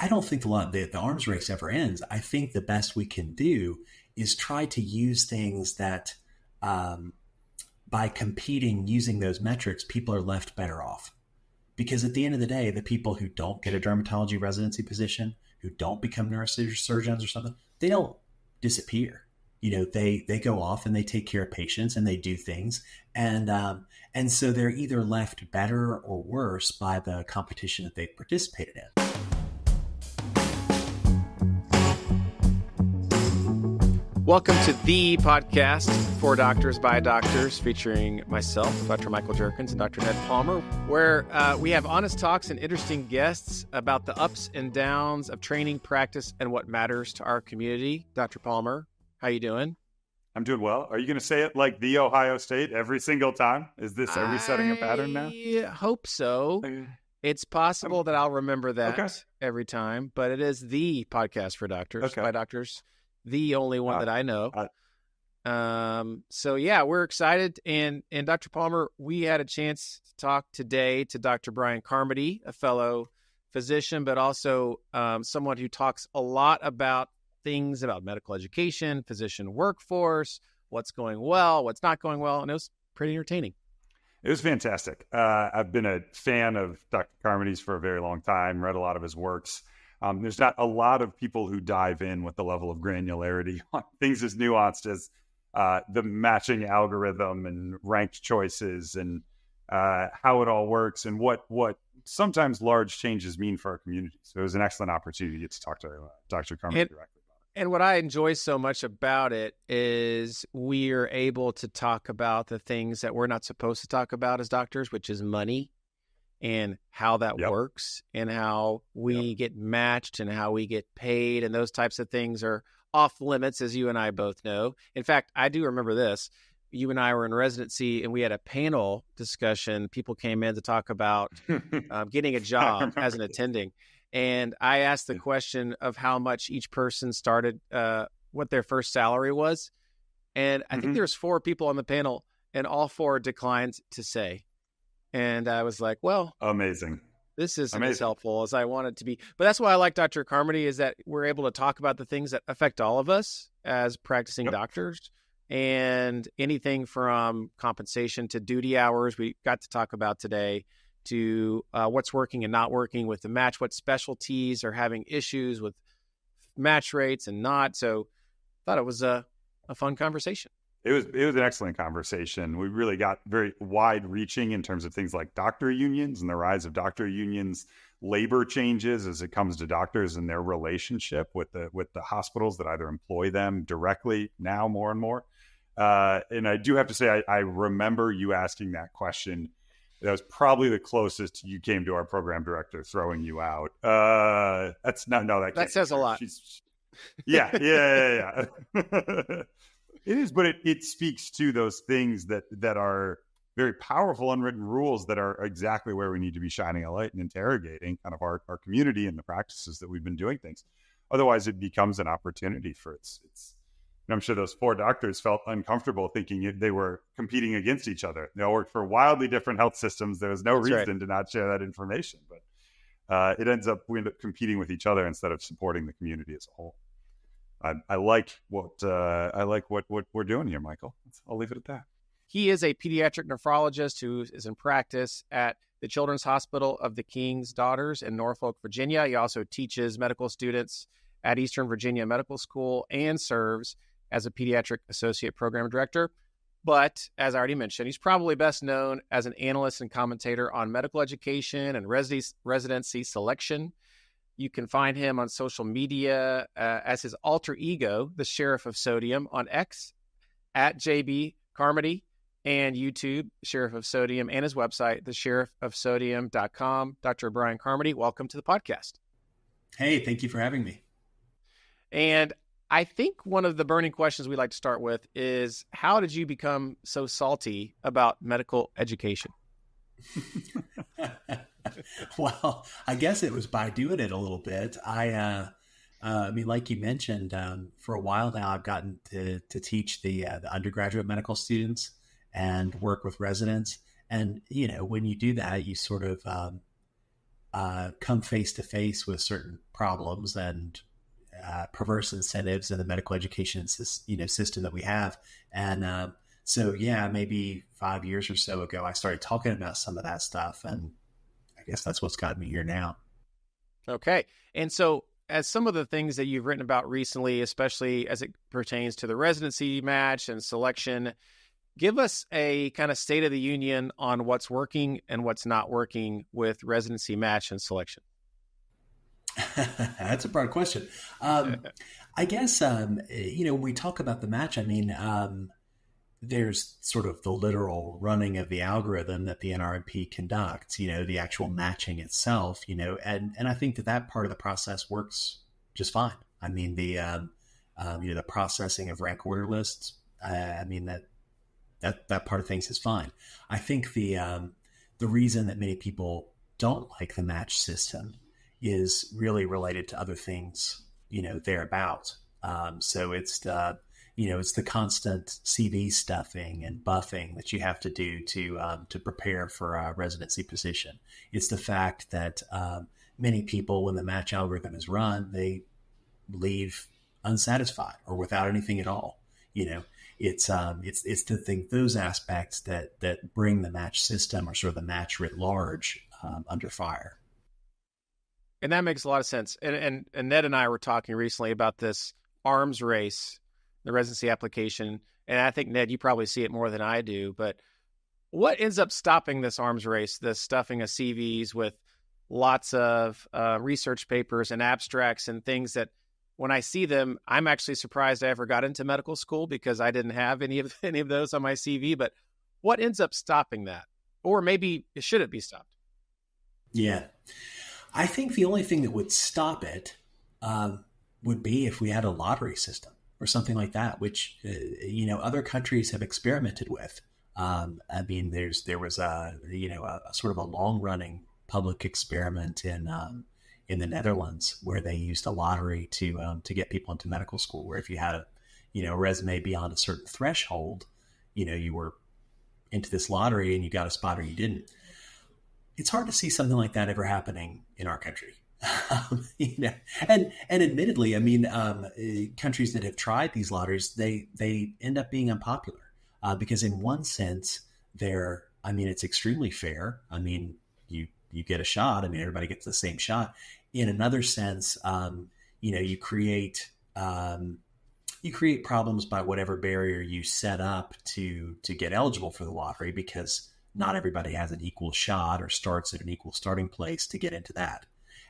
I don't think the arms race ever ends. I think the best we can do is try to use things that by competing using those metrics, people are left better off. Because at the end of the day, the people who don't get a dermatology residency position, who don't become neurosurgeons or something, they don't disappear. They go off and they take care of patients and they do things. And so they're either left better or worse by the competition that they've participated in. Welcome to the podcast for doctors by doctors, featuring myself, Dr. Michael Jerkins, and Dr. Ned Palmer, where we have honest talks and interesting guests about the ups and downs of training, practice, and what matters to our community. Dr. Palmer, how you doing? I'm doing well. Are you going to say it like the Ohio State every single time? Is this are we setting a pattern now? I hope so. It's possible that I'll remember that every time, but it is the podcast for doctors by doctors. The only one that I know. So yeah, we're excited. And Dr. Palmer, we had a chance to talk today to Dr. Bryan Carmody, a fellow physician, but also someone who talks a lot about things about medical education, physician workforce, what's going well, what's not going well. And it was pretty entertaining. It was fantastic. I've been a fan of Dr. Carmody's for a very long time, read a lot of his works. There's not a lot of people who dive in with the level of granularity on things as nuanced as the matching algorithm and ranked choices and how it all works and what sometimes large changes mean for our community. So it was an excellent opportunity to get to talk to Dr. Carmody directly about it. And what I enjoy so much about it is we are able to talk about the things that we're not supposed to talk about as doctors, which is money. And how that works and how we get matched and how we get paid and those types of things are off limits, as you and I both know. In fact, I do remember this. You and I were in residency and we had a panel discussion. People came in to talk about getting a job as an attending. And I asked the question of how much each person started, what their first salary was. And I think there's 4 people on the panel and all 4 declined to say. And I was like, well, amazing. This isn't as helpful as I want it to be. But that's why I like Dr. Carmody is that we're able to talk about the things that affect all of us as practicing doctors and anything from compensation to duty hours we got to talk about today to what's working and not working with the match, what specialties are having issues with match rates and not. So I thought it was a fun conversation. It was an excellent conversation. We really got very wide-reaching in terms of things like doctor unions and the rise of doctor unions, labor changes as it comes to doctors and their relationship with the hospitals that either employ them directly now more and more. And I do have to say, I remember you asking that question. That was probably the closest you came to our program director throwing you out. That says a lot. Yeah. It is, but it speaks to those things that are very powerful unwritten rules that are exactly where we need to be shining a light and interrogating kind of our community and the practices that we've been doing things. Otherwise, it becomes an opportunity for it's. And I'm sure those 4 doctors felt uncomfortable thinking they were competing against each other. They all worked for wildly different health systems. There was no reason to not share that information, but we end up competing with each other instead of supporting the community as a whole. I like what we're doing here, Michael. I'll leave it at that. He is a pediatric nephrologist who is in practice at the Children's Hospital of the King's Daughters in Norfolk, Virginia. He also teaches medical students at Eastern Virginia Medical School and serves as a pediatric associate program director. But as I already mentioned, he's probably best known as an analyst and commentator on medical education and residency selection. You can find him on social media as his alter ego, the Sheriff of Sodium, on X at JB Carmody, and YouTube, Sheriff of Sodium, and his website, thesheriffofsodium.com. Dr. Bryan Carmody, welcome to the podcast. Hey, thank you for having me. And I think one of the burning questions we like to start with is, how did you become so salty about medical education? Well, I guess it was by doing it a little bit. I mean, like you mentioned, for a while now, I've gotten to teach the undergraduate medical students and work with residents. And, when you do that, you sort of come face to face with certain problems and perverse incentives in the medical education system that we have. And so, yeah, maybe 5 years or so ago, I started talking about some of that stuff, and I guess that's what's gotten me here now. Okay. And so, as some of the things that you've written about recently, especially as it pertains to the residency match and selection, give us a kind of state of the union on what's working and what's not working with residency match and selection. That's a broad question. I guess, when we talk about the match, there's sort of the literal running of the algorithm that the NRMP conducts, the actual matching itself, and I think that part of the process works just fine. I mean, the processing of rank order lists, that part of things is fine. I think the reason that many people don't like the match system is really related to other things, thereabout. So it's the constant CV stuffing and buffing that you have to do to prepare for a residency position. It's the fact that many people, when the match algorithm is run, they leave unsatisfied or without anything at all. It's those aspects that bring the match system, or sort of the match writ large, under fire. And that makes a lot of sense. And Ned and I were talking recently about this arms race, the residency application. And I think, Ned, you probably see it more than I do. But what ends up stopping this arms race, the stuffing of CVs with lots of research papers and abstracts and things that, when I see them, I'm actually surprised I ever got into medical school, because I didn't have any of those on my CV. But what ends up stopping that? Or maybe should it be stopped? Yeah. I think the only thing that would stop it would be if we had a lottery system or something like that, which, other countries have experimented with. There was a sort of a long running public experiment in the Netherlands, where they used a lottery to get people into medical school, where if you had a resume beyond a certain threshold, you were into this lottery and you got a spot or you didn't. It's hard to see something like that ever happening in our country. And admittedly, countries that have tried these lotteries, they end up being unpopular, because in one sense, it's extremely fair. You get a shot. Everybody gets the same shot. In another sense, you create problems by whatever barrier you set up to get eligible for the lottery, because not everybody has an equal shot or starts at an equal starting place to get into that.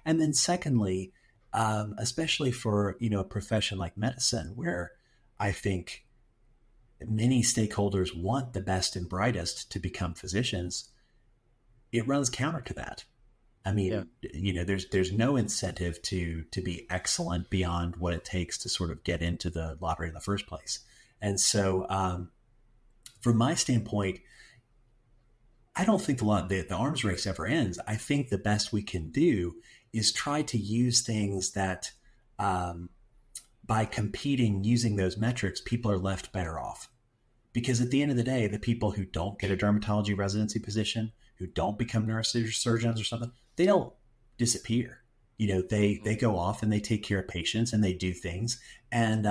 And then secondly, especially for, a profession like medicine, where I think many stakeholders want the best and brightest to become physicians, it runs counter to that. There's no incentive to be excellent beyond what it takes to sort of get into the lottery in the first place. And so, from my standpoint, I don't think the arms race ever ends. I think the best we can do is try to use things that, by competing using those metrics, people are left better off. Because at the end of the day, the people who don't get a dermatology residency position, who don't become neurosurgeons or something, they don't disappear. They go off and they take care of patients and they do things. And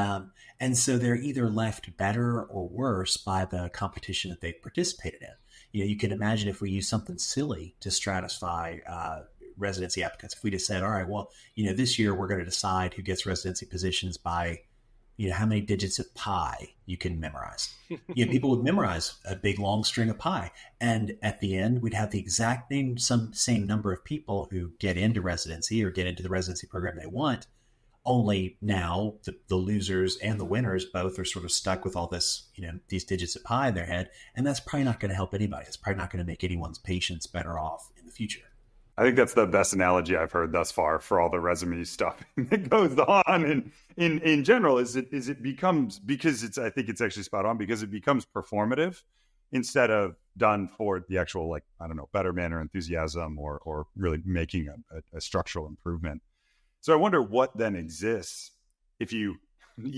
so they're either left better or worse by the competition that they've participated in. You can imagine if we use something silly to stratify residency applicants. If we just said, all right, well, this year we're going to decide who gets residency positions by, how many digits of pi you can memorize. People would memorize a big long string of pi. And at the end, we'd have the exact same number of people who get into residency or get into the residency program they want. Only now the losers and the winners both are sort of stuck with all this, these digits of pi in their head. And that's probably not going to help anybody. It's probably not going to make anyone's patients better off in the future. I think that's the best analogy I've heard thus far for all the resume stuff that goes on. And in general, it becomes, because I think it's actually spot on, because it becomes performative instead of done for the actual, betterment or enthusiasm or really making a structural improvement. So I wonder what then exists if you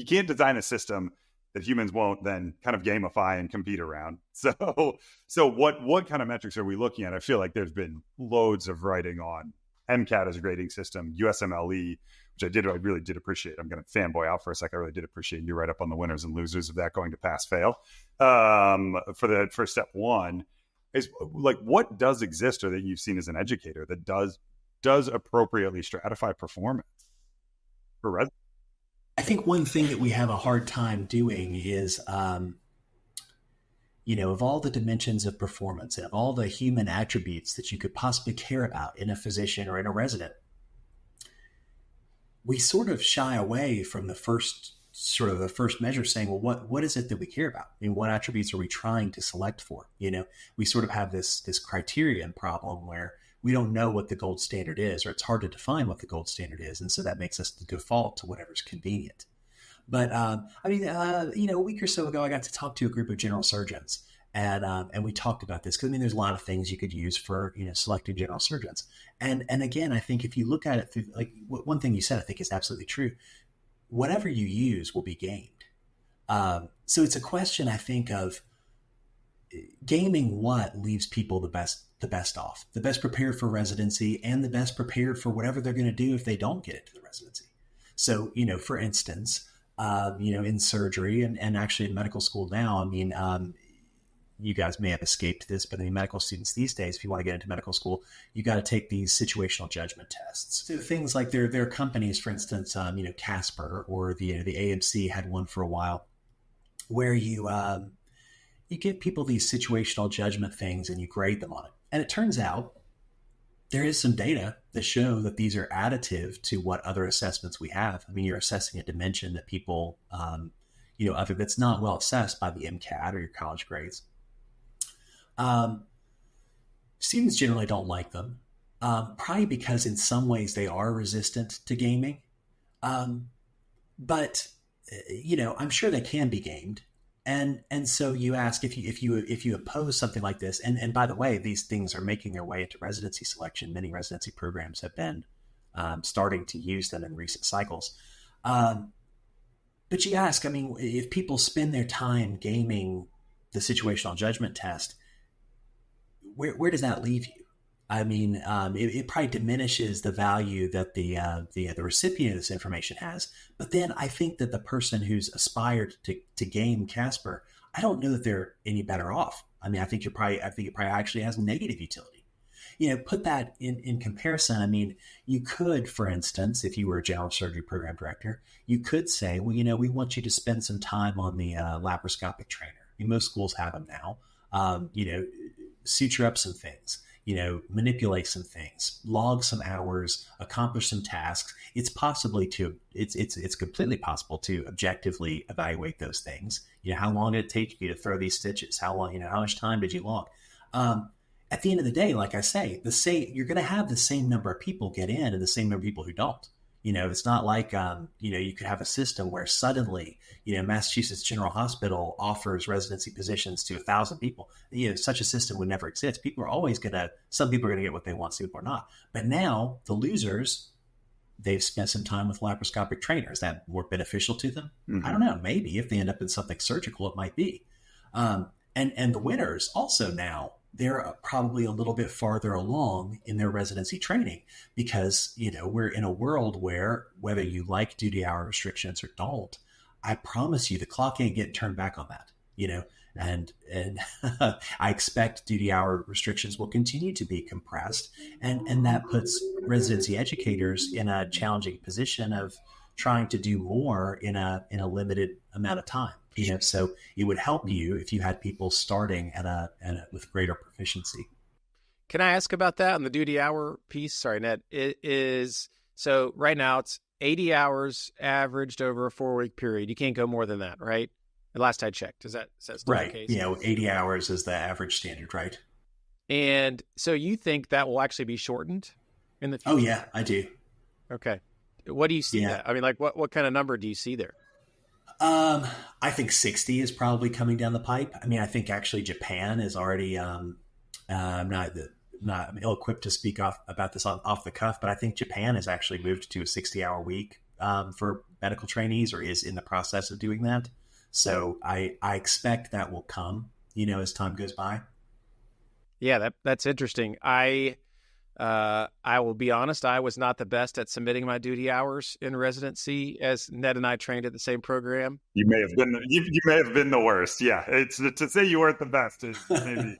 can't design a system that humans won't then kind of gamify and compete around. So what kind of metrics are we looking at? I feel like there's been loads of writing on MCAT is a grading system, USMLE, which I really did appreciate. I'm going to fanboy out for a sec. I really did appreciate you write up on the winners and losers of that going to pass fail for step one. Is like, what does exist or that you've seen as an educator that does appropriately stratify performance for residents? I think one thing that we have a hard time doing is, of all the dimensions of performance and of all the human attributes that you could possibly care about in a physician or in a resident, we sort of shy away from the first measure, saying, well, what is it that we care about? I mean, what attributes are we trying to select for? We sort of have this criterion problem where we don't know what the gold standard is, or it's hard to define what the gold standard is. And so that makes us default to whatever's convenient. But a week or so ago, I got to talk to a group of general surgeons, and we talked about this because there's a lot of things you could use for selecting general surgeons. And again, I think if you look at it through, like, one thing you said, I think is absolutely true. Whatever you use will be gamed. So it's a question, I think, of gaming what leaves people the best off, the best prepared for residency, and the best prepared for whatever they're going to do if they don't get into the residency. So, for instance, in surgery and actually in medical school now, you guys may have escaped this, but medical students these days, if you want to get into medical school, you got to take these situational judgment tests. So things like there are companies, for instance, Casper or the AMC had one for a while, where you give people these situational judgment things and you grade them on it. And it turns out there is some data that show that these are additive to what other assessments we have. You're assessing a dimension that people, other that's not well assessed by the MCAT or your college grades. Students generally don't like them, probably because in some ways they are resistant to gaming. But I'm sure they can be gamed. And so you ask if you oppose something like this, and by the way, these things are making their way into residency selection. Many residency programs have been starting to use them in recent cycles. But you ask, if people spend their time gaming the situational judgment test, where does that leave you? It probably diminishes the value that the recipient of this information has. But then I think that the person who's aspired to game Casper, I don't know that they're any better off. I think it probably actually has negative utility. Put that in comparison. You could, for instance, if you were a general surgery program director, you could say, well, we want you to spend some time on the laparoscopic trainer. Most schools have them now. Suture up some things. Manipulate some things, log some hours, accomplish some tasks. It's completely possible to objectively evaluate those things. How long did it take you to throw these stitches? How much time did you log? At the end of the day, like I say, you're going to have the same number of people get in and the same number of people who don't. It's not like, you could have a system where suddenly, Massachusetts General Hospital offers residency positions to 1,000 people. Such a system would never exist. Some people are going to get what they want, some people are not. But now the losers, they've spent some time with laparoscopic trainers. Is that more beneficial to them? Mm-hmm. I don't know. Maybe if they end up in something surgical, it might be. And the winners also now, they're probably a little bit farther along in their residency training because, we're in a world where whether you like duty hour restrictions or don't, I promise you the clock ain't getting turned back on that, and I expect duty hour restrictions will continue to be compressed. And that puts residency educators in a challenging position of trying to do more in a limited amount of time. So it would help you if you had people starting with greater proficiency. Can I ask about that on the duty hour piece? Sorry, Ned. It is, so right now it's 80 hours averaged over a 4-week period. You can't go more than that, right? The last I checked. Is that still right? The case? Yeah, 80 hours is the average standard, right? And so you think that will actually be shortened in the future? Oh yeah, I do. Okay. What do you see that? What kind of number do you see there? I think 60 is probably coming down the pipe. I think actually Japan is already, I'm not ill-equipped to speak about this off the cuff, but I think Japan has actually moved to a 60-hour week for medical trainees, or is in the process of doing that. So I expect that will come, as time goes by. Yeah, that's interesting. I I will be honest, I was not the best at submitting my duty hours in residency, as Ned and I trained at the same program. You may have been you may have been the worst. Yeah, it's to say you weren't the best is maybe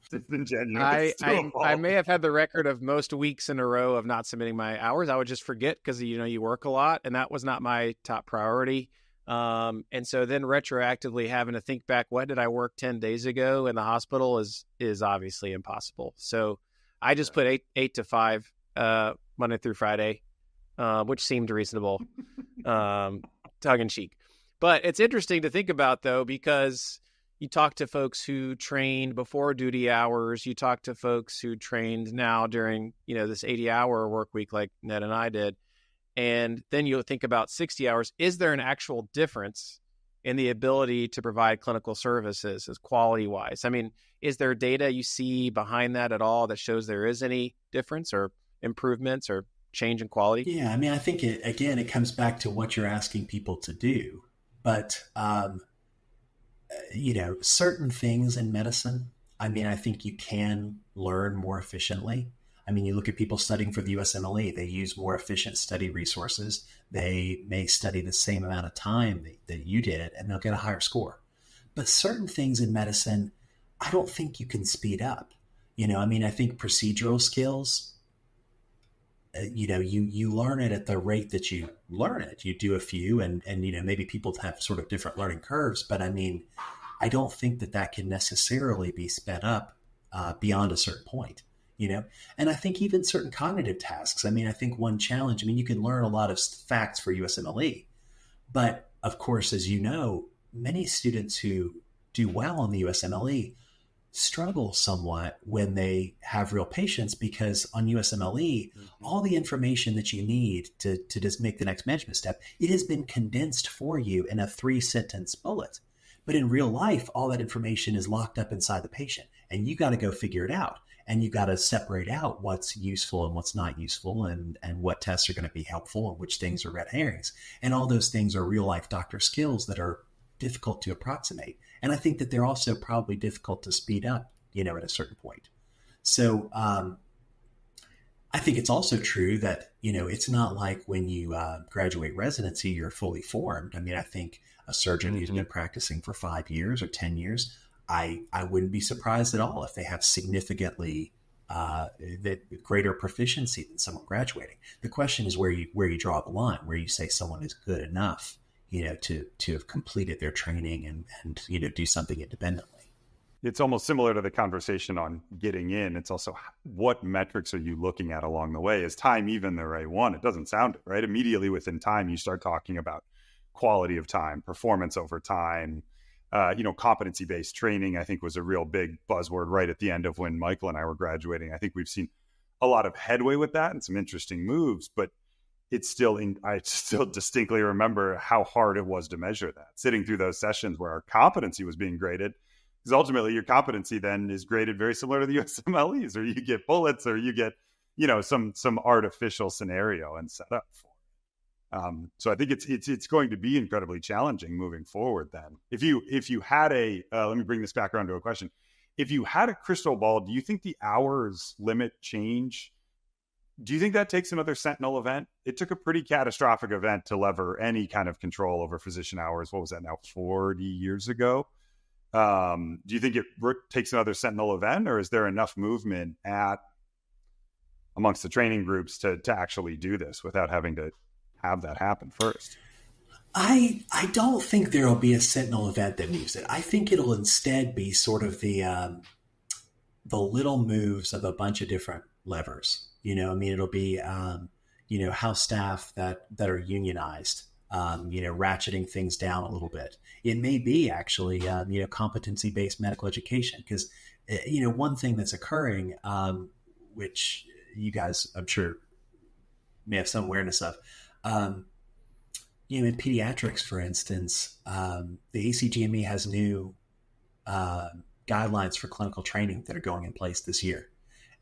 disingenuous to a fault. I may have had the record of most weeks in a row of not submitting my hours. I would just forget because you work a lot, and that was not my top priority. And so then retroactively having to think back, what did I work 10 days ago in the hospital is obviously impossible. So I just put 8 to 5 Monday through Friday, which seemed reasonable, tongue in cheek. But it's interesting to think about, though, because you talk to folks who trained before duty hours. You talk to folks who trained now during, this 80-hour work week like Ned and I did. And then you'll think about 60 hours. Is there an actual difference in the ability to provide clinical services as quality-wise? I mean, is there data you see behind that at all that shows there is any difference or improvements or change in quality? Yeah, I mean, I think it comes back to what you're asking people to do. But, certain things in medicine, I mean, I think you can learn more efficiently. I mean, you look at people studying for the USMLE, they use more efficient study resources. They may study the same amount of time that you did, and they'll get a higher score. But certain things in medicine, I don't think you can speed up. I think procedural skills, you learn it at the rate that you learn it. You do a few and maybe people have sort of different learning curves, but I mean, I don't think that can necessarily be sped up beyond a certain point, and I think even certain cognitive tasks. I mean, I think one challenge, you can learn a lot of facts for USMLE, but of course, as you know, many students who do well on the USMLE struggle somewhat when they have real patients, because on USMLE, all the information that you need to just make the next management step, it has been condensed for you in a 3-sentence bullet. But in real life, all that information is locked up inside the patient, and you got to go figure it out. And you got to separate out what's useful and what's not useful, and what tests are going to be helpful and which things are red herrings. And all those things are real life doctor skills that are difficult to approximate. And I think that they're also probably difficult to speed up, at a certain point. So I think it's also true that, it's not like when you graduate residency, you're fully formed. I mean, I think a surgeon who's been practicing for 5 years or 10 years, I wouldn't be surprised at all if they have significantly greater proficiency than someone graduating. The question is where you draw the line, where you say someone is good enough, to have completed their training and do something independently. It's almost similar to the conversation on getting in. It's also, what metrics are you looking at along the way? Is time even the right one? It doesn't sound it, right? Immediately within time, you start talking about quality of time, performance over time, competency-based training, I think was a real big buzzword right at the end of when Michael and I were graduating. I think we've seen a lot of headway with that and some interesting moves, but it's still I still distinctly remember how hard it was to measure that, sitting through those sessions where our competency was being graded, because ultimately your competency then is graded very similar to the USMLEs, or you get bullets, or you get, some artificial scenario and set up for it. So I think it's going to be incredibly challenging moving forward. Then if you had let me bring this back around to a question. If you had a crystal ball, do you think the hours limit change? Do you think that takes another Sentinel event? It took a pretty catastrophic event to lever any kind of control over physician hours. What was that now, 40 years ago? Do you think it takes another Sentinel event, or is there enough movement amongst the training groups to actually do this without having to have that happen first? I don't think there will be a Sentinel event that moves it. I think it'll instead be sort of the little moves of a bunch of different levers. It'll be, house staff that are unionized, ratcheting things down a little bit. It may be actually, competency-based medical education, because, one thing that's occurring, which you guys, I'm sure, may have some awareness of, in pediatrics, for instance, the ACGME has new guidelines for clinical training that are going in place this year.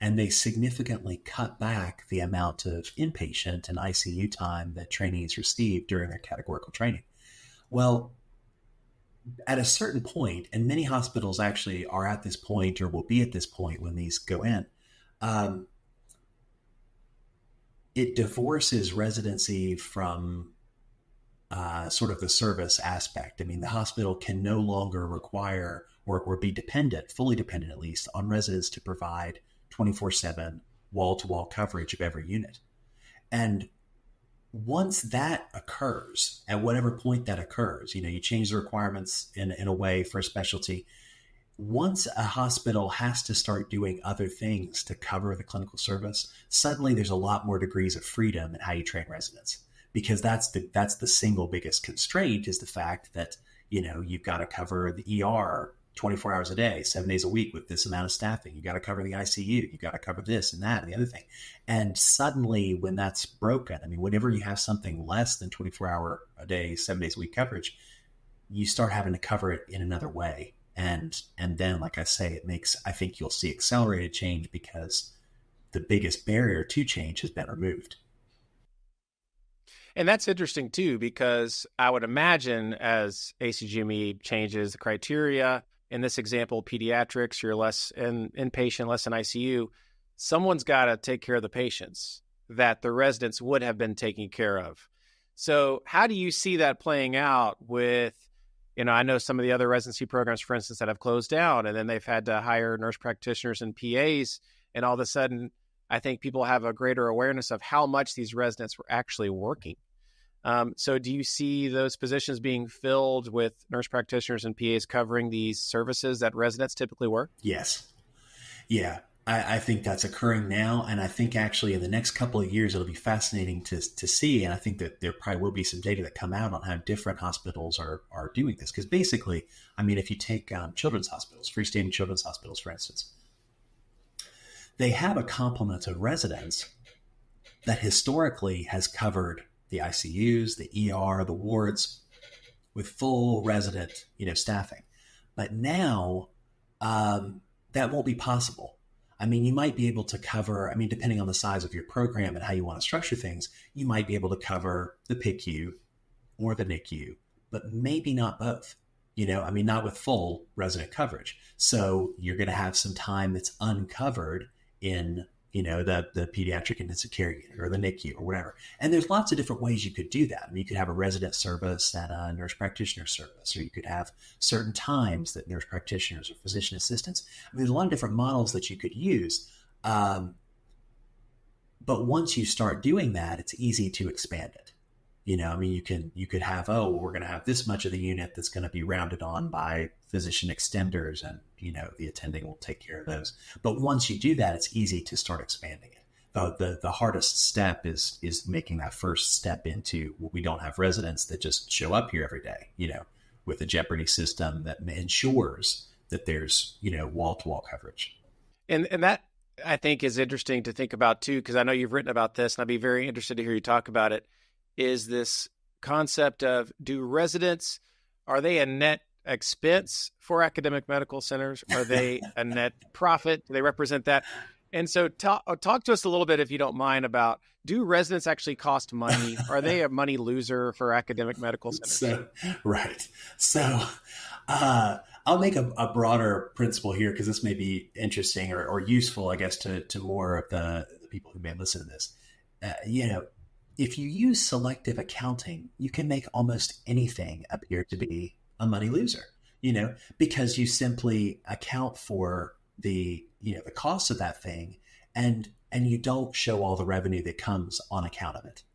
And they significantly cut back the amount of inpatient and ICU time that trainees receive during their categorical training. Well, at a certain point, and many hospitals actually are at this point or will be at this point when these go in, it divorces residency from sort of the service aspect. I mean, the hospital can no longer require or be dependent, fully dependent at least, on residents to provide 24/7 wall-to-wall coverage of every unit. And once that occurs, at whatever point that occurs, you change the requirements in a way for a specialty. Once a hospital has to start doing other things to cover the clinical service, suddenly there's a lot more degrees of freedom in how you train residents, because that's the single biggest constraint, is the fact that you've got to cover the ER 24 hours a day, 7 days a week with this amount of staffing. You got to cover the ICU. You got to cover this and that and the other thing. And suddenly, when that's broken, I mean, whenever you have something less than 24-hour a day, 7 days a week coverage, you start having to cover it in another way. And then, like I say, I think you'll see accelerated change, because the biggest barrier to change has been removed. And that's interesting too, because I would imagine as ACGME changes the criteria, in this example, pediatrics, you're less inpatient, less in ICU, someone's got to take care of the patients that the residents would have been taking care of. So how do you see that playing out with, I know some of the other residency programs, for instance, that have closed down, and then they've had to hire nurse practitioners and PAs, and all of a sudden, I think people have a greater awareness of how much these residents were actually working. So do you see those positions being filled with nurse practitioners and PAs covering these services that residents typically work? Yes. Yeah. I think that's occurring now. And I think actually in the next couple of years, it'll be fascinating to see. And I think that there probably will be some data that come out on how different hospitals are doing this. Because basically, I mean, if you take children's hospitals, freestanding children's hospitals, for instance, they have a complement of residents that historically has covered the ICUs, the ER, the wards, with full resident, staffing. But now that won't be possible. I mean, you might be able to cover, depending on the size of your program and how you want to structure things, you might be able to cover the PICU or the NICU, but maybe not both. Not with full resident coverage. So you're going to have some time that's uncovered in the pediatric intensive care unit or the NICU or whatever. And there's lots of different ways you could do that. I mean, you could have a resident service and a nurse practitioner service, or you could have certain times that nurse practitioners or physician assistants. There's a lot of different models that you could use. But once you start doing that, it's easy to expand it. You could have, we're going to have this much of the unit that's going to be rounded on by physician extenders, and, the attending will take care of those. But once you do that, it's easy to start expanding it. The hardest step is making that first step into, we don't have residents that just show up here every day, with a Jeopardy system that ensures that there's, wall-to-wall coverage. And that, I think, is interesting to think about too, because I know you've written about this, and I'd be very interested to hear you talk about it, is this concept of, are they a net expense for academic medical centers? Are they a net profit? Do they represent that? And so talk to us a little bit, if you don't mind, about, do residents actually cost money? Are they a money loser for academic medical centers? Right. So I'll make a broader principle here, because this may be interesting or useful, I guess, to more of the people who may listen to this. If you use selective accounting, you can make almost anything appear to be a money loser, because you simply account for the cost of that thing, and you don't show all the revenue that comes on account of it,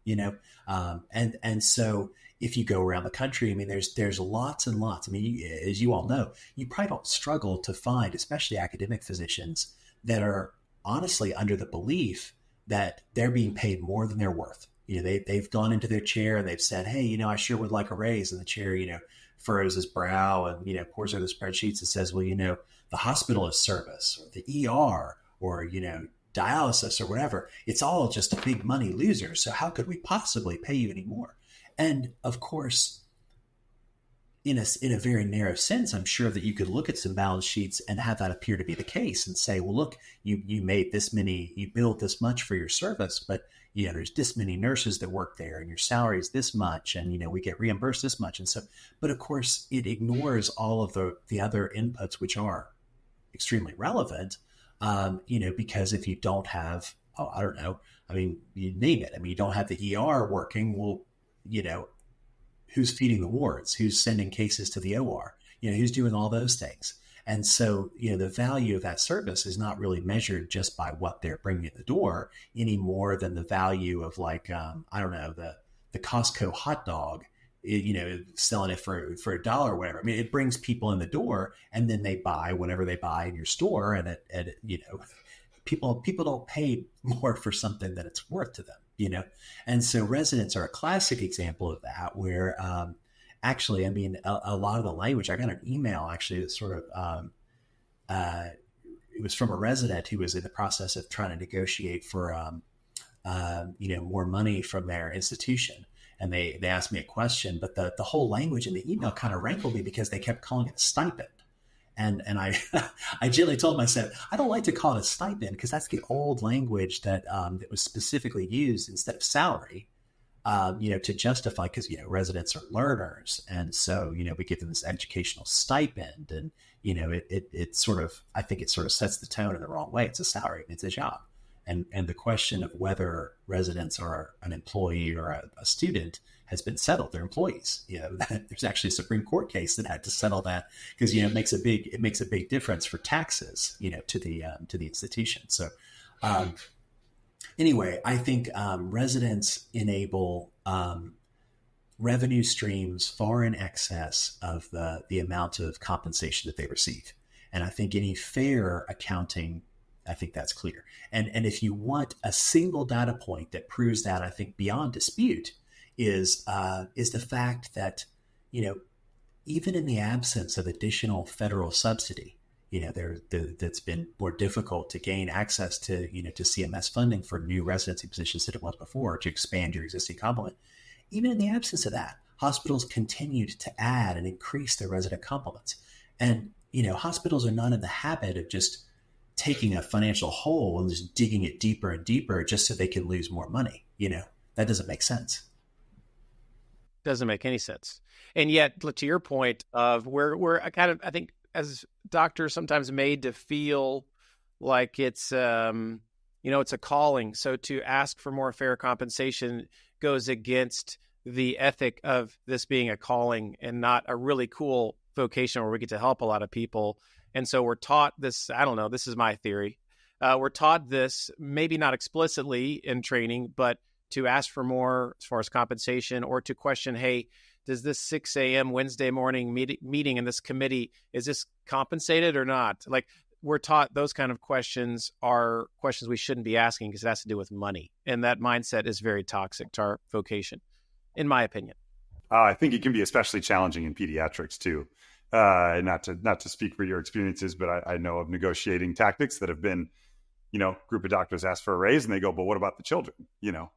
and so if you go around the country, there's lots and lots. As you all know, you probably don't struggle to find, especially academic physicians, that are honestly under the belief that they're being paid more than they're worth. They've gone into their chair and they've said, hey, I sure would like a raise. And the chair, furrows his brow and, pours out the spreadsheets and says, well, the hospital is service, or the ER, or, dialysis or whatever. It's all just a big money loser. So how could we possibly pay you any more? And of course, in a very narrow sense, I'm sure that you could look at some balance sheets and have that appear to be the case and say, well, look, you made this many, you billed this much for your service, but there's this many nurses that work there, and your salary is this much, and we get reimbursed this much. And so, but of course, it ignores all of the other inputs, which are extremely relevant, because if you don't have oh, I don't know. I mean, you name it. I mean, you don't have the ER working. Well, who's feeding the wards? Who's sending cases to the OR? Who's doing all those things? And so, the value of that service is not really measured just by what they're bringing in the door any more than the value of like, I don't know, the Costco hot dog, selling it for $1 or whatever. I mean, it brings people in the door and then they buy whenever they buy in your store. And people don't pay more for something that it's worth to them, And so residents are a classic example of that where, actually, I mean, a lot of the language, I got an email actually that sort of, it was from a resident who was in the process of trying to negotiate for, more money from their institution. And they asked me a question, but the whole language in the email kind of rankled me because they kept calling it a stipend. And I, I gently told them, I said, I don't like to call it a stipend because that's the old language that was specifically used instead of salary. To justify, because, residents are learners. And so, we give them this educational stipend and, it sort of, I think it sort of sets the tone in the wrong way. It's a salary, it's a job. And the question of whether residents are an employee or a student has been settled. They're employees. There's actually a Supreme Court case that had to settle that because, it makes a big difference for taxes, to the institution. So, anyway, I think residents enable revenue streams far in excess of the amount of compensation that they receive. And I think any fair accounting, I think that's clear. And if you want a single data point that proves that, I think beyond dispute is the fact that, even in the absence of additional federal subsidy, that's been more difficult to gain access to, to CMS funding for new residency positions than it was before to expand your existing complement. Even in the absence of that, hospitals continued to add and increase their resident complements. And, hospitals are not in the habit of just taking a financial hole and just digging it deeper and deeper just so they can lose more money. That doesn't make sense. Doesn't make any sense. And yet, to your point of we're kind of, I think, as doctors sometimes made to feel like it's, it's a calling. So to ask for more fair compensation goes against the ethic of this being a calling and not a really cool vocation where we get to help a lot of people. And so we're taught this, I don't know, this is my theory. We're taught this, maybe not explicitly in training, but to ask for more as far as compensation or to question, hey, does this 6 a.m. Wednesday morning meeting in this committee, is this compensated or not? Like, we're taught those kind of questions are questions we shouldn't be asking because it has to do with money. And that mindset is very toxic to our vocation, in my opinion. I think it can be especially challenging in pediatrics too. Not to speak for your experiences, but I know of negotiating tactics that have been, group of doctors ask for a raise and they go, but what about the children?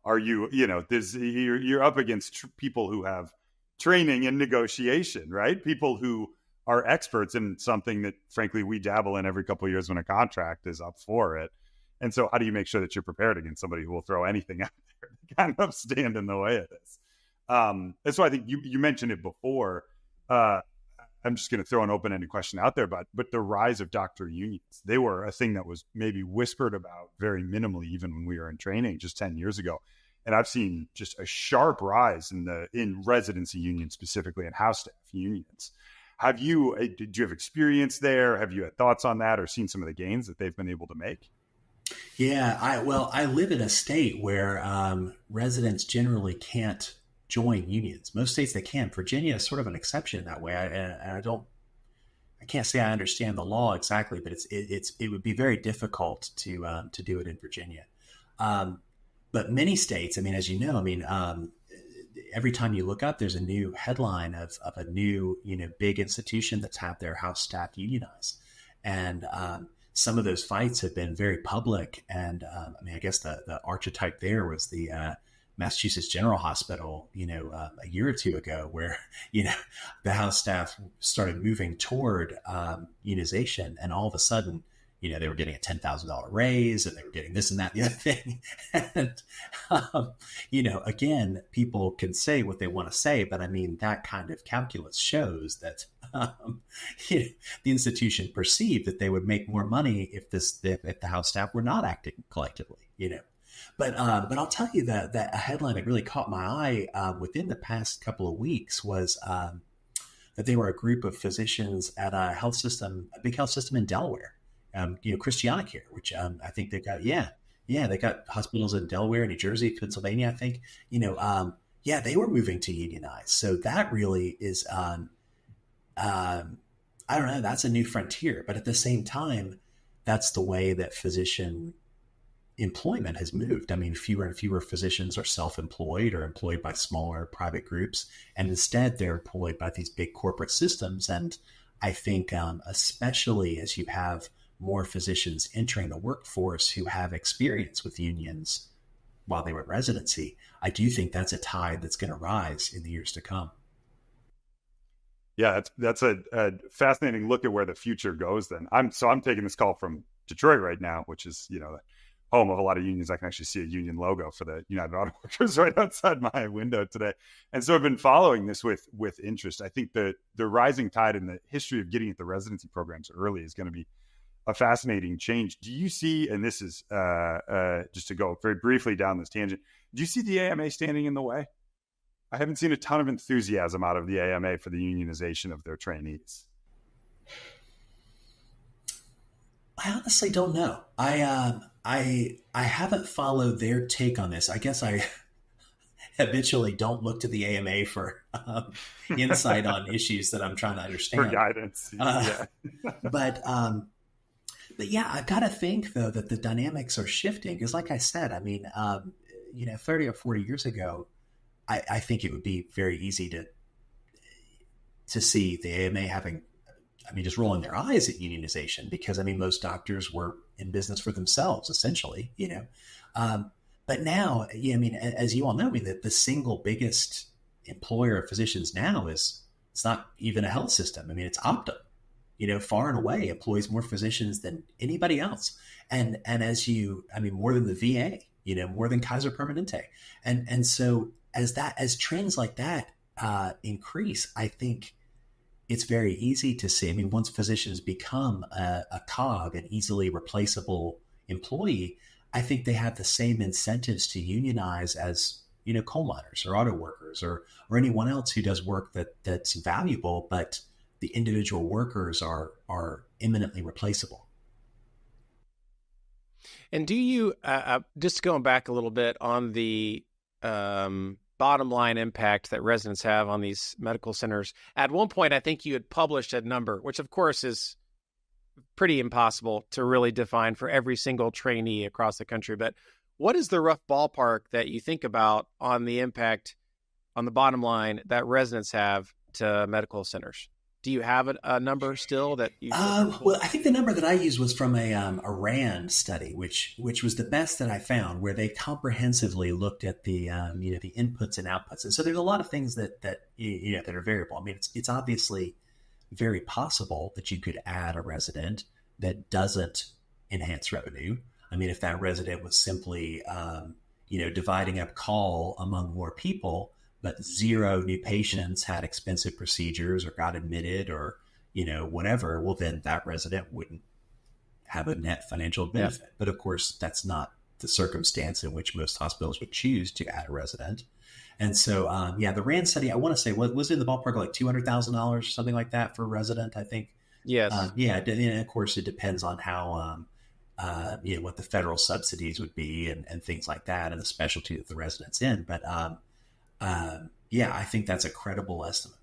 Are you, you're up against people who have training in negotiation, right? People who are experts in something that, frankly, we dabble in every couple of years when a contract is up for it. And so how do you make sure that you're prepared against somebody who will throw anything out there to kind of stand in the way of this? And so I think you mentioned it before. I'm just going to throw an open-ended question out there, but the rise of doctor unions, they were a thing that was maybe whispered about very minimally, even when we were in training just 10 years ago. And I've seen just a sharp rise in residency unions specifically and house staff unions. Did you have experience there? Have you had thoughts on that or seen some of the gains that they've been able to make? Yeah, I live in a state where residents generally can't join unions. Most states they can. Virginia is sort of an exception that way. I can't say I understand the law exactly, but it would be very difficult to do it in Virginia. But many states, I mean, as you know, every time you look up, there's a new headline of a new, big institution that's had their house staff unionized. And some of those fights have been very public. And I guess the archetype there was the Massachusetts General Hospital, a year or two ago, where, the house staff started moving toward unionization, and all of a sudden, they were getting a $10,000 raise, and they were getting this and that, the other thing. And, again, people can say what they want to say, but that kind of calculus shows that um, you know, the institution perceived that they would make more money if the house staff were not acting collectively, But I'll tell you that a headline that really caught my eye within the past couple of weeks was that they were a group of physicians at a big health system in Delaware, Christianacare, which I think they've got, they got hospitals in Delaware, New Jersey, Pennsylvania, I think, they were moving to unionize. So that really is, I don't know, that's a new frontier. But at the same time, that's the way that physician employment has moved. I mean, fewer and fewer physicians are self-employed or employed by smaller private groups, and instead they're employed by these big corporate systems. And I think, especially as you have more physicians entering the workforce who have experience with unions while they were in residency, I do think that's a tide that's going to rise in the years to come. Yeah, that's a fascinating look at where the future goes. Then I'm taking this call from Detroit right now, which is home of a lot of unions. I can actually see a union logo for the United Auto Workers right outside my window today. And so I've been following this with interest. I think the rising tide in the history of getting at the residency programs early is going to be a fascinating change. Do you see, and this is just to go very briefly down this tangent, do you see the AMA standing in the way? I haven't seen a ton of enthusiasm out of the AMA for the unionization of their trainees. I honestly don't know. I haven't followed their take on this. I guess I habitually don't look to the AMA for insight on issues that I'm trying to understand. For guidance. But yeah, I've got to think though that the dynamics are shifting because, like I said, I mean, 30 or 40 years ago, I think it would be very easy to see the AMA having, just rolling their eyes at unionization because, most doctors were in business for themselves, essentially, But now, as you all know, the single biggest employer of physicians now it's not even a health system. It's Optum, far and away employs more physicians than anybody else. And as more than the VA, more than Kaiser Permanente. And so as trends like that increase, I think it's very easy to see. Once physicians become a cog, an easily replaceable employee, I think they have the same incentives to unionize as, coal miners or auto workers or anyone else who does work that's valuable, but the individual workers are eminently replaceable. And do you, just going back a little bit on the bottom line impact that residents have on these medical centers, at one point, I think you had published a number, which of course is pretty impossible to really define for every single trainee across the country. But what is the rough ballpark that you think about on the impact on the bottom line that residents have to medical centers? Do you have a number still that you? Well, I think the number that I used was from a RAND study, which was the best that I found, where they comprehensively looked at the the inputs and outputs. And so there's a lot of things that are variable. It's obviously very possible that you could add a resident that doesn't enhance revenue. If that resident was simply dividing up call among more people, but zero new patients had expensive procedures or got admitted or, whatever, well, then that resident wouldn't have a net financial benefit. Yeah. But of course, that's not the circumstance in which most hospitals would choose to add a resident. And so, the RAND study, I want to say, was it in the ballpark of like $200,000 or something like that for a resident, I think? Yes. And of course, it depends on how, what the federal subsidies would be and things like that and the specialty that the resident's in. But I think that's a credible estimate.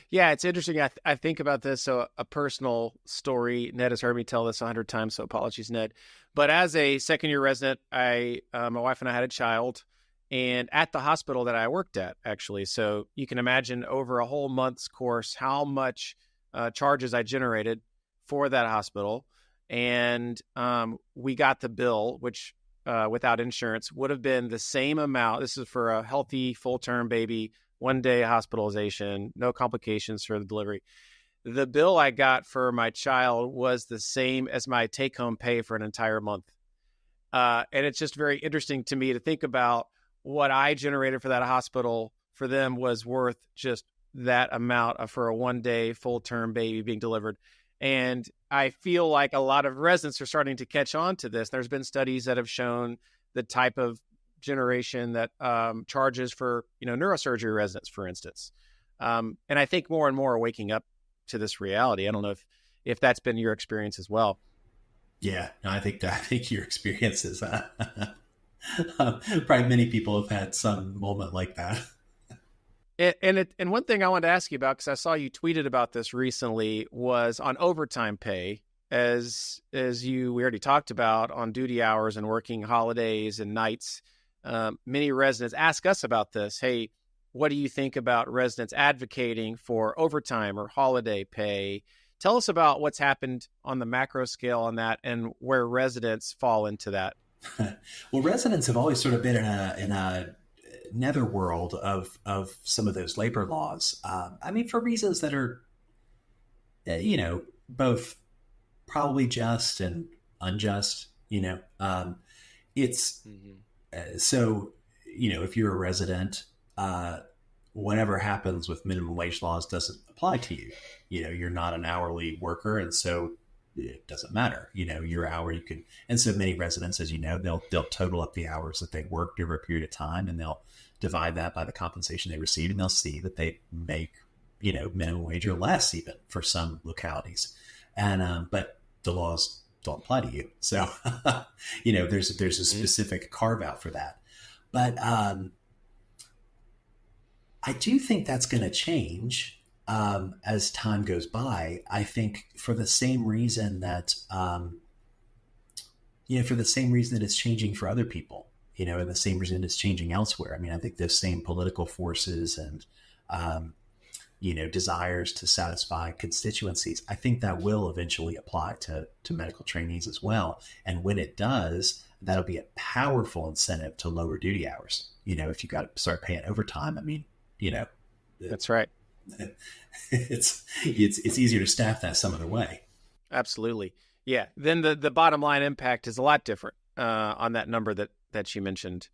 Yeah, it's interesting. I think about this. So a personal story, Ned has heard me tell this 100 times, so apologies, Ned. But as a second-year resident, my wife and I had a child, and at the hospital that I worked at, actually. So you can imagine over a whole month's course how much charges I generated for that hospital. And we got the bill, which without insurance would have been the same amount. This is for a healthy full-term baby, 1 day hospitalization, no complications for the delivery. The bill I got for my child was the same as my take-home pay for an entire month. And it's just very interesting to me to think about what I generated for that hospital for them was worth just that amount for a 1-day full-term baby being delivered. And I feel like a lot of residents are starting to catch on to this. There's been studies that have shown the type of generation that charges for, neurosurgery residents, for instance. And I think more and more are waking up to this reality. I don't know if that's been your experience as well. Yeah, no, I think your experience is probably many people have had some moment like that. And one thing I wanted to ask you about, because I saw you tweeted about this recently, was on overtime pay. As we already talked about, on duty hours and working holidays and nights, many residents ask us about this. Hey, what do you think about residents advocating for overtime or holiday pay? Tell us about what's happened on the macro scale on that and where residents fall into that. Well, residents have always sort of been in a netherworld of some of those labor laws. For reasons that are, both probably just and unjust. It's so if you're a resident, whatever happens with minimum wage laws doesn't apply to you. You're not an hourly worker, and so it doesn't matter. Your hour you can. And so many residents, as you know, they'll total up the hours that they worked over a period of time, and they'll divide that by the compensation they received, and they'll see that they make minimum wage or less even for some localities. And but the laws don't apply to you, so there's a specific carve out for that. But I do think that's going to change as time goes by. I think for the same reason that it's changing for other people, and the same reason it's changing elsewhere. I think those same political forces and desires to satisfy constituencies, I think that will eventually apply to medical trainees as well. And when it does, that'll be a powerful incentive to lower duty hours. If you got to start paying overtime, that's right. It's easier to staff that some other way. Absolutely. Yeah. Then the bottom line impact is a lot different on that number that you mentioned.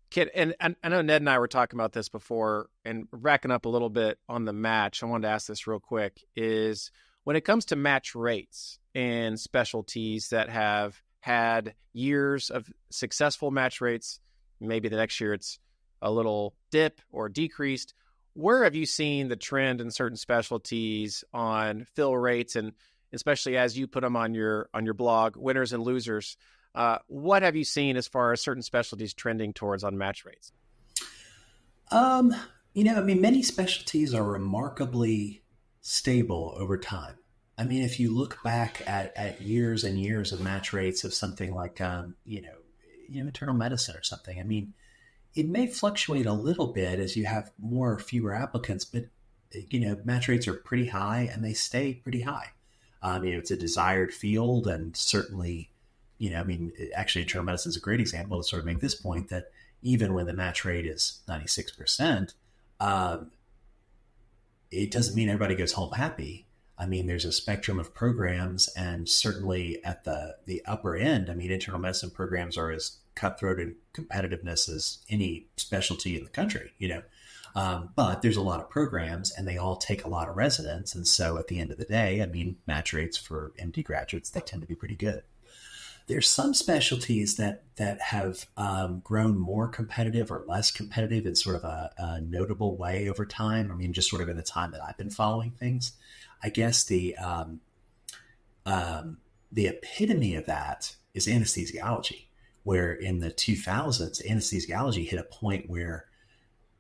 Kit, and I know Ned and I were talking about this before, and racking up a little bit on the match. I wanted to ask this real quick, is when it comes to match rates and specialties that have had years of successful match rates, maybe the next year it's a little dip or decreased, where have you seen the trend in certain specialties on fill rates, and especially as you put them on your blog, winners and losers? What have you seen as far as certain specialties trending towards on match rates? Many specialties are remarkably stable over time. If you look back at years and years of match rates of something like, internal medicine or something, it may fluctuate a little bit as you have more or fewer applicants, but, match rates are pretty high and they stay pretty high. It's a desired field, and certainly, actually internal medicine is a great example to sort of make this point that even when the match rate is 96%, it doesn't mean everybody goes home happy. There's a spectrum of programs, and certainly at the upper end, internal medicine programs are as cutthroat in competitiveness as any specialty in the country, but there's a lot of programs and they all take a lot of residents. And so at the end of the day, match rates for MD graduates, they tend to be pretty good. There's some specialties that have grown more competitive or less competitive in sort of a notable way over time. Just sort of in the time that I've been following things. I guess the epitome of that is anesthesiology, where in the 2000s, anesthesiology hit a point where,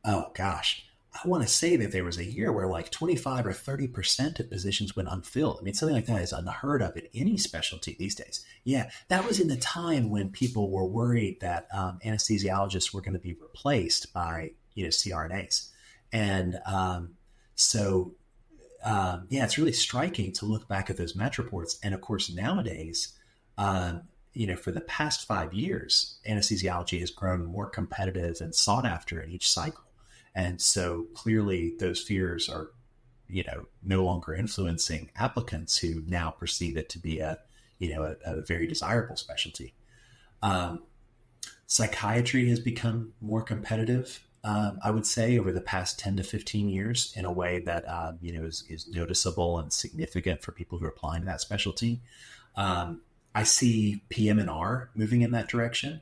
oh gosh, I want to say that there was a year where like 25 or 30% of positions went unfilled. Something like that is unheard of in any specialty these days. Yeah, that was in the time when people were worried that anesthesiologists were going to be replaced by, CRNAs. And it's really striking to look back at those match reports. And of course, nowadays, for the past 5 years, anesthesiology has grown more competitive and sought after in each cycle. And so clearly those fears are, no longer influencing applicants who now perceive it to be a very desirable specialty. Psychiatry has become more competitive. I would say, over the past 10 to 15 years in a way that, is noticeable and significant for people who are applying to that specialty. I see PM&R moving in that direction.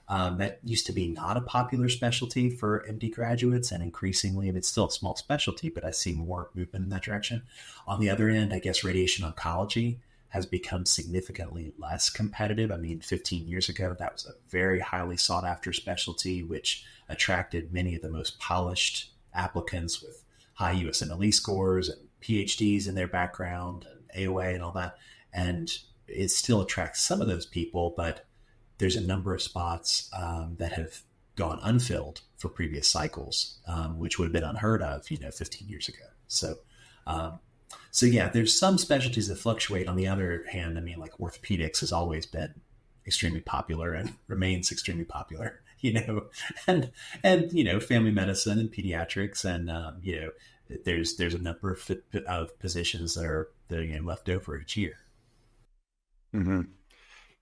That used to be not a popular specialty for MD graduates, and increasingly, it's still a small specialty, but I see more movement in that direction. On the other end, I guess radiation oncology has become significantly less competitive. I mean, 15 years ago, that was a very highly sought after specialty, which attracted many of the most polished applicants with high USMLE scores and PhDs in their background and AOA and all that. And it still attracts some of those people, but there's a number of spots that have gone unfilled for previous cycles, which would have been unheard of, 15 years ago. So yeah, there's some specialties that fluctuate. On the other hand, I mean, like orthopedics has always been extremely popular and remains extremely popular, and family medicine and pediatrics, and there's a number of positions that are left over each year. Mm-hmm.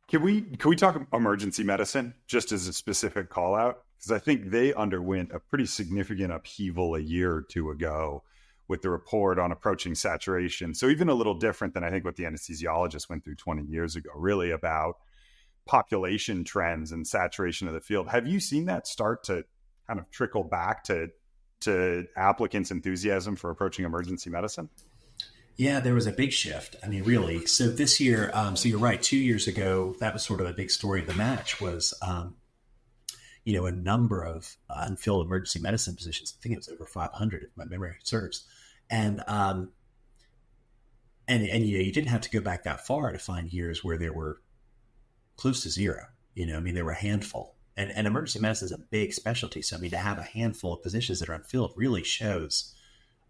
Can we talk emergency medicine just as a specific call out? Because I think they underwent a pretty significant upheaval a year or two ago with the report on approaching saturation. So even a little different than I think what the anesthesiologist went through 20 years ago, really about population trends and saturation of the field. Have you seen that start to kind of trickle back to applicants' enthusiasm for approaching emergency medicine? Yeah, there was a big shift. I mean, really. So this year, so you're right, 2 years ago, that was sort of a big story of the match was, a number of unfilled emergency medicine positions. I think it was over 500 if my memory serves. And you didn't have to go back that far to find years where there were close to zero. There were a handful. And emergency medicine is a big specialty. So, to have a handful of positions that are unfilled really shows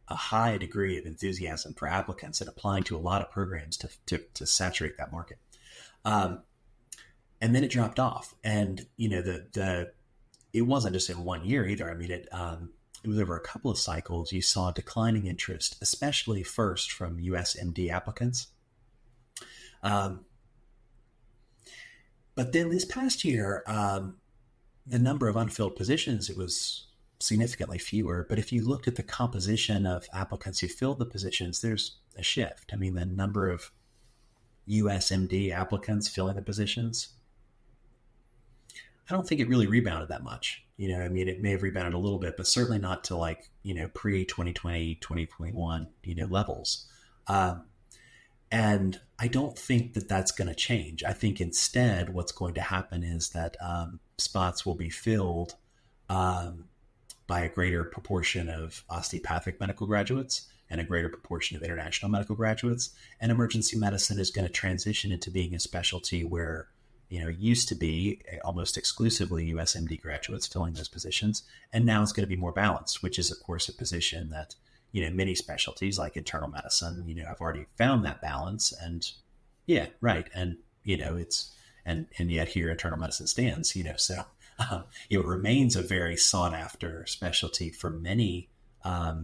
a high degree of enthusiasm for applicants and applying to a lot of programs to saturate that market. And then it dropped off. And, it wasn't just in 1 year either. I mean, it was over a couple of cycles. You saw declining interest, especially first from US MD applicants. But then this past year, the number of unfilled positions, it was significantly fewer. But if you looked at the composition of applicants who filled the positions, there's a shift. I mean, the number of US MD applicants filling the positions, I don't think it really rebounded that much. It may have rebounded a little bit, but certainly not to pre-2020, 2021, levels. And I don't think that that's going to change. I think instead what's going to happen is that spots will be filled by a greater proportion of osteopathic medical graduates and a greater proportion of international medical graduates. And emergency medicine is going to transition into being a specialty where, it used to be almost exclusively US MD graduates filling those positions. And now it's going to be more balanced, which is, of course, a position that, many specialties like internal medicine, have already found that balance. And yeah, right. And, and yet here internal medicine stands, so it remains a very sought after specialty for many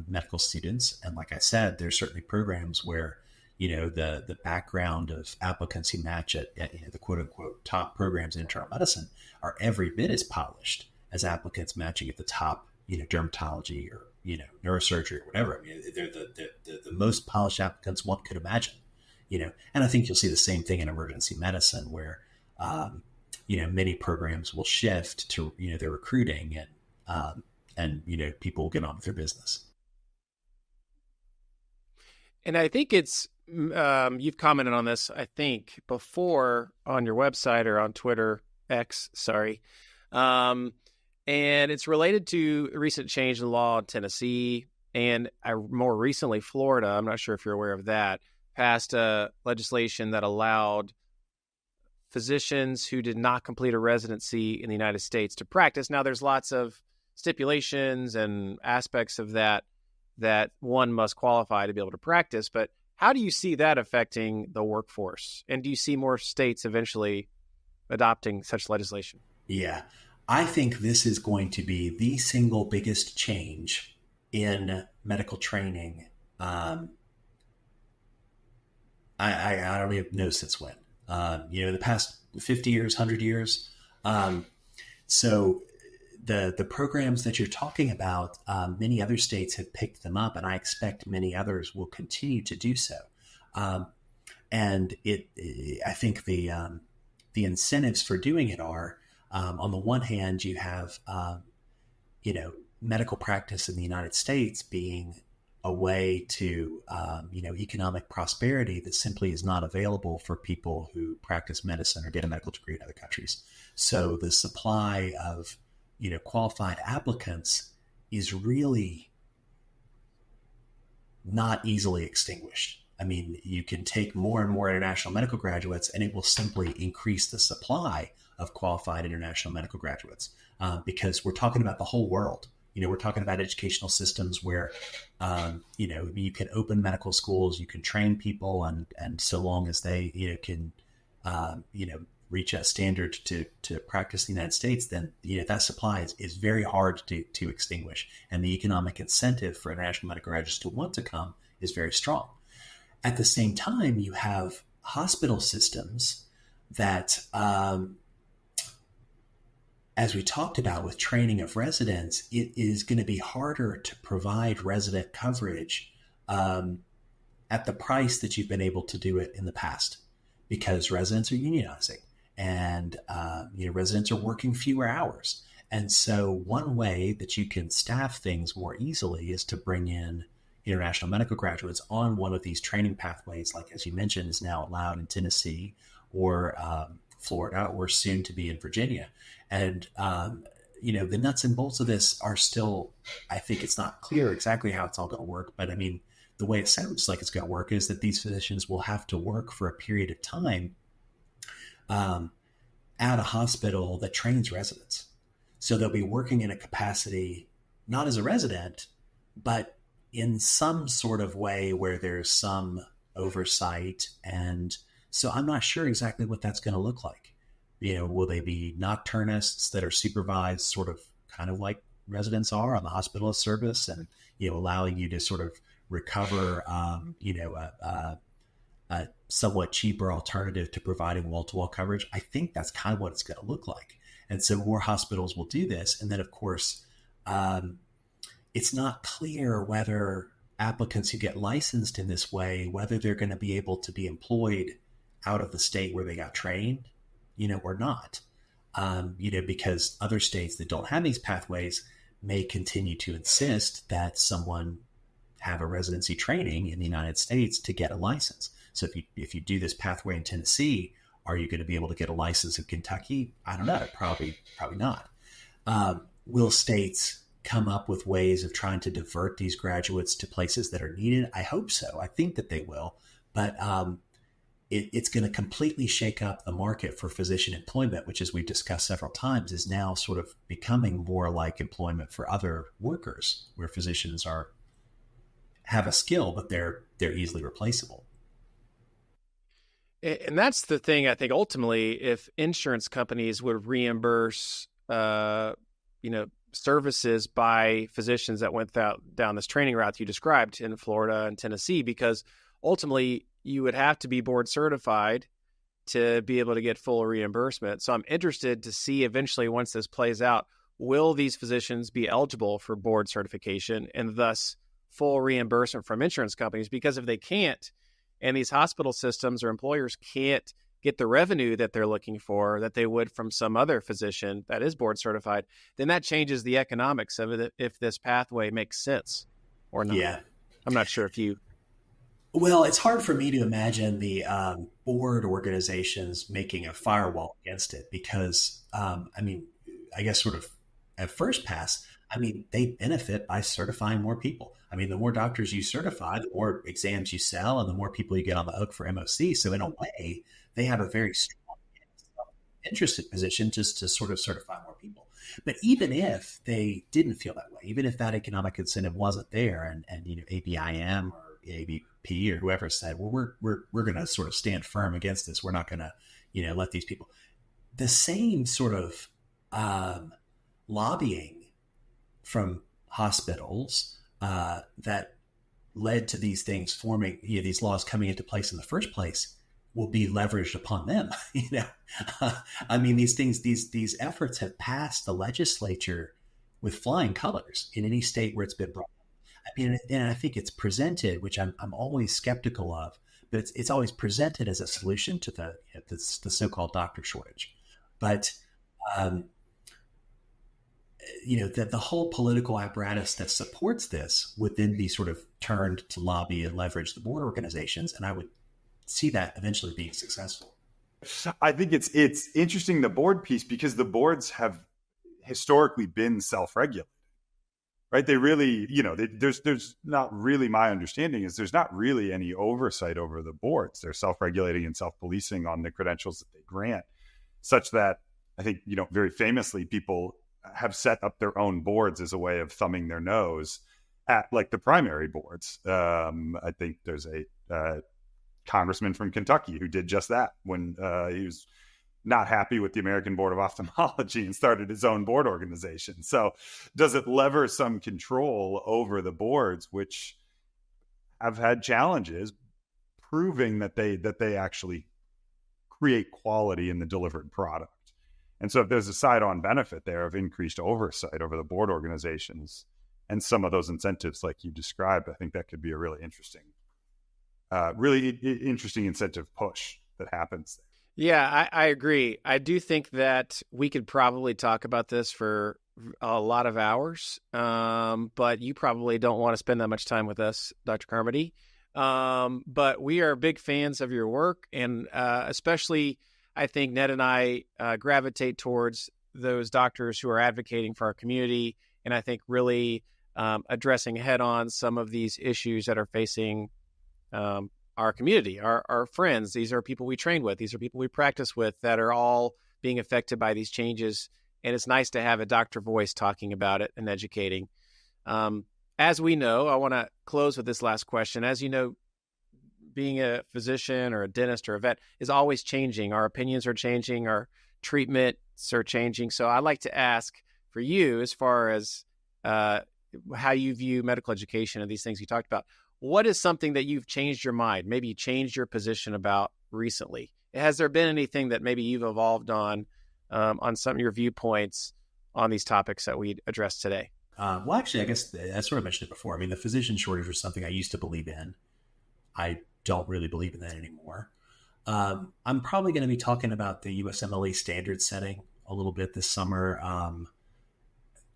medical students. And like I said, there's certainly programs where, the background of applicants who match at the quote unquote top programs in internal medicine are every bit as polished as applicants matching at the top, dermatology or, neurosurgery or whatever. I mean, they're the most polished applicants one could imagine, and I think you'll see the same thing in emergency medicine where, many programs will shift to, their recruiting and people will get on with their business. And I think it's, you've commented on this, I think, before on your website or on Twitter, X, sorry. And it's related to a recent change in law in Tennessee and more recently, Florida, I'm not sure if you're aware of that, passed a legislation that allowed physicians who did not complete a residency in the United States to practice. Now, there's lots of stipulations and aspects of that one must qualify to be able to practice, but how do you see that affecting the workforce? And do you see more states eventually adopting such legislation? Yeah, I think this is going to be the single biggest change in medical training. I don't even know since when. The past 50 years, 100 years. So the programs that you're talking about, many other states have picked them up, and I expect many others will continue to do so. And I think the incentives for doing it are, on the one hand, you have medical practice in the United States being a way to economic prosperity that simply is not available for people who practice medicine or get a medical degree in other countries. So the supply of qualified applicants is really not easily extinguished. I mean, you can take more and more international medical graduates, and it will simply increase the supply of qualified international medical graduates, because we're talking about the whole world. We're talking about educational systems where, you can open medical schools, you can train people, and so long as they, can, reach a standard to practice in the United States, then, that supply is very hard to extinguish. And the economic incentive for international medical graduates to want to come is very strong. At the same time, you have hospital systems that, as we talked about with training of residents, it is going to be harder to provide resident coverage at the price that you've been able to do it in the past, because residents are unionizing, and residents are working fewer hours. And so one way that you can staff things more easily is to bring in international medical graduates on one of these training pathways, like, as you mentioned, is now allowed in Tennessee or Florida, or soon to be in Virginia. And, the nuts and bolts of this are still, I think it's not clear exactly how it's all going to work. But I mean, the way it sounds like it's going to work is that these physicians will have to work for a period of time at a hospital that trains residents. So they'll be working in a capacity, not as a resident, but in some sort of way where there's some oversight. And so I'm not sure exactly what that's going to look like. Will they be nocturnists that are supervised sort of kind of like residents are on the hospitalist service, and, allowing you to sort of recover, a somewhat cheaper alternative to providing wall-to-wall coverage? I think that's kind of what it's going to look like. And so more hospitals will do this. And then, of course, it's not clear whether applicants who get licensed in this way, whether they're going to be able to be employed out of the state where they got trained, or not, because other states that don't have these pathways may continue to insist that someone have a residency training in the United States to get a license. So if you do this pathway in Tennessee, are you going to be able to get a license in Kentucky? I don't know. Probably not. Will states come up with ways of trying to divert these graduates to places that are needed? I hope so. I think that they will. But it's going to completely shake up the market for physician employment, which, as we've discussed several times, is now sort of becoming more like employment for other workers, where physicians have a skill, but they're easily replaceable. And that's the thing. I think ultimately, if insurance companies would reimburse, services by physicians that went down this training route you described in Florida and Tennessee, because ultimately you would have to be board certified to be able to get full reimbursement. So I'm interested to see eventually, once this plays out, will these physicians be eligible for board certification and thus full reimbursement from insurance companies? Because if they can't, and these hospital systems or employers can't get the revenue that they're looking for, that they would from some other physician that is board certified, then that changes the economics of it, if this pathway makes sense or not. Yeah. I'm not sure if you... Well, it's hard for me to imagine the board organizations making a firewall against it, because, I guess sort of at first pass, they benefit by certifying more people. The more doctors you certify, the more exams you sell, and the more people you get on the hook for MOC. So in a way, they have a very strong interested position just to sort of certify more people. But even if they didn't feel that way, even if that economic incentive wasn't there, and ABIM or ABP or whoever said, well, we're going to sort of stand firm against this, we're not going to, let these people, the same sort of lobbying from hospitals that led to these things forming, these laws coming into place in the first place, will be leveraged upon them. I mean, these efforts have passed the legislature with flying colors in any state where it's been brought. I mean, and I think it's presented, which I'm always skeptical of, but it's always presented as a solution to the so-called doctor shortage. But the whole political apparatus that supports this would then be sort of turned to lobby and leverage the board organizations, and I would see that eventually being successful. I think it's interesting, the board piece, because the boards have historically been self-regulated, right? They really, there's not really, my understanding is there's not really any oversight over the boards. They're self-regulating and self-policing on the credentials that they grant, such that I think, very famously, people have set up their own boards as a way of thumbing their nose at like the primary boards. I think there's a congressman from Kentucky who did just that when he was not happy with the American Board of Ophthalmology and started his own board organization. So does it lever some control over the boards, which have had challenges proving that they actually create quality in the delivered product? And so if there's a side-on benefit there of increased oversight over the board organizations and some of those incentives like you described, I think that could be a really interesting incentive push that happens there. Yeah, I agree. I do think that we could probably talk about this for a lot of hours, but you probably don't want to spend that much time with us, Dr. Carmody. But we are big fans of your work, and especially I think Ned and I gravitate towards those doctors who are advocating for our community, and I think really addressing head-on some of these issues that are facing our community, our friends. These are people we train with. These are people we practice with that are all being affected by these changes. And it's nice to have a doctor voice talking about it and educating. As we know, I want to close with this last question. As you know, being a physician or a dentist or a vet is always changing. Our opinions are changing. Our treatments are changing. So I'd like to ask for you, as far as how you view medical education and these things you talked about, what is something that you've changed your mind, maybe you changed your position about recently? Has there been anything that maybe you've evolved on some of your viewpoints on these topics that we addressed today? Well, actually, I guess I sort of mentioned it before. I mean, the physician shortage was something I used to believe in. I don't really believe in that anymore. I'm probably going to be talking about the USMLE standard setting a little bit this summer.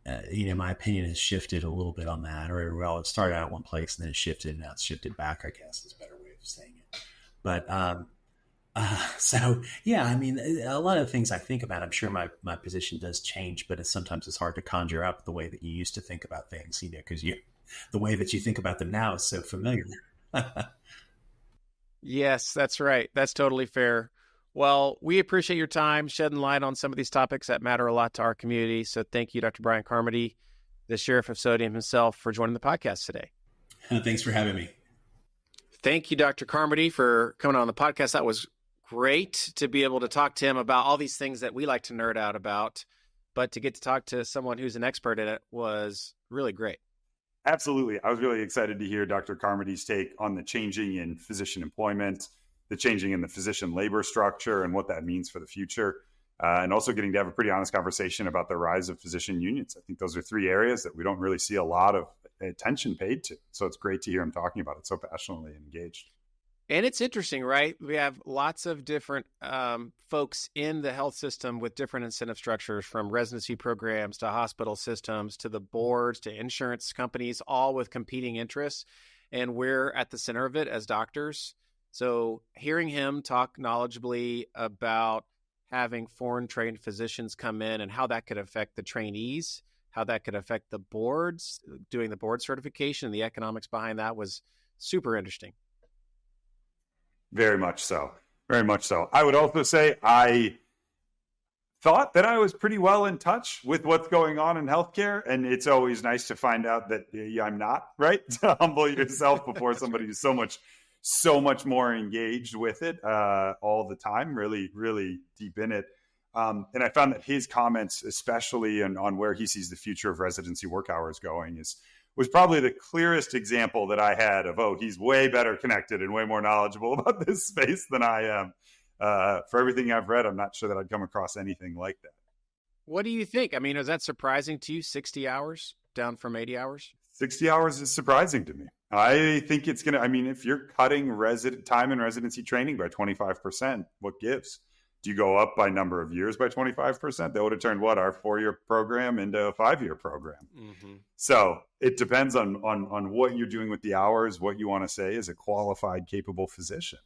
My opinion has shifted a little bit on that, it started out one place and then it shifted, and now it's shifted back, I guess is a better way of saying it. But, so yeah, I mean, a lot of things I think about, I'm sure my position does change, but sometimes it's hard to conjure up the way that you used to think about things, because the way that you think about them now is so familiar. Yes, that's right. That's totally fair. Well, we appreciate your time shedding light on some of these topics that matter a lot to our community. So thank you, Dr. Bryan Carmody, the Sheriff of Sodium himself, for joining the podcast today. Thanks for having me. Thank you, Dr. Carmody, for coming on the podcast. That was great to be able to talk to him about all these things that we like to nerd out about, but to get to talk to someone who's an expert in it was really great. Absolutely. I was really excited to hear Dr. Carmody's take on the changing in physician employment, the changing in the physician labor structure, and what that means for the future. And also getting to have a pretty honest conversation about the rise of physician unions. I think those are three areas that we don't really see a lot of attention paid to. So it's great to hear him talking about it so passionately and engaged. And it's interesting, right? We have lots of different folks in the health system with different incentive structures, from residency programs to hospital systems to the boards to insurance companies, all with competing interests. And we're at the center of it as doctors. So hearing him talk knowledgeably about having foreign trained physicians come in and how that could affect the trainees, how that could affect the boards, doing the board certification and the economics behind that was super interesting. Very much so. Very much so. I would also say I thought that I was pretty well in touch with what's going on in healthcare. And it's always nice to find out that I'm not, right? To humble yourself before somebody who's so much more engaged with it all the time, really, really deep in it. And I found that his comments, especially on where he sees the future of residency work hours going, is was probably the clearest example that I had of, he's way better connected and way more knowledgeable about this space than I am. For everything I've read, I'm not sure that I'd come across anything like that. What do you think? I mean, is that surprising to you? 60 hours down from 80 hours? 60 hours is surprising to me. I think it's going to, I mean, if you're cutting time in residency training by 25%, what gives? Do you go up by number of years by 25%? That would have turned our 4-year program into a 5-year program. Mm-hmm. So it depends on what you're doing with the hours, what you want to say as a qualified, capable physician.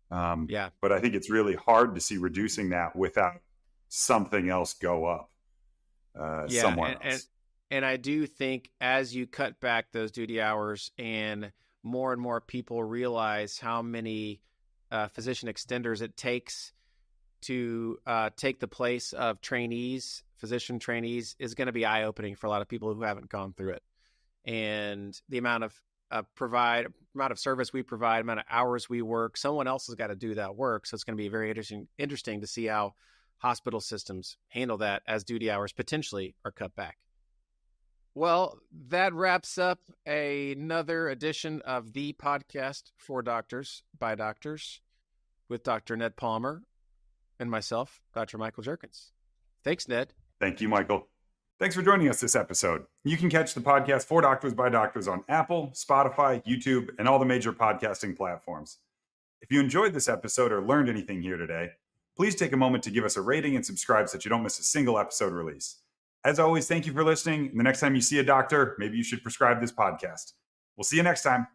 But I think it's really hard to see reducing that without something else go up somewhere else. And I do think as you cut back those duty hours and more people realize how many physician extenders it takes to take the place of physician trainees is going to be eye-opening for a lot of people who haven't gone through it. And the amount of service we provide, amount of hours we work, someone else has got to do that work. So it's going to be very interesting to see how hospital systems handle that as duty hours potentially are cut back. Well, that wraps up another edition of the podcast for doctors by doctors with Dr. Ned Palmer and myself, Dr. Michael Jerkins. Thanks, Ned. Thank you, Michael. Thanks for joining us this episode. You can catch the podcast For Doctors by Doctors on Apple, Spotify, YouTube, and all the major podcasting platforms. If you enjoyed this episode or learned anything here today, please take a moment to give us a rating and subscribe so that you don't miss a single episode release. As always, thank you for listening. And the next time you see a doctor, maybe you should prescribe this podcast. We'll see you next time.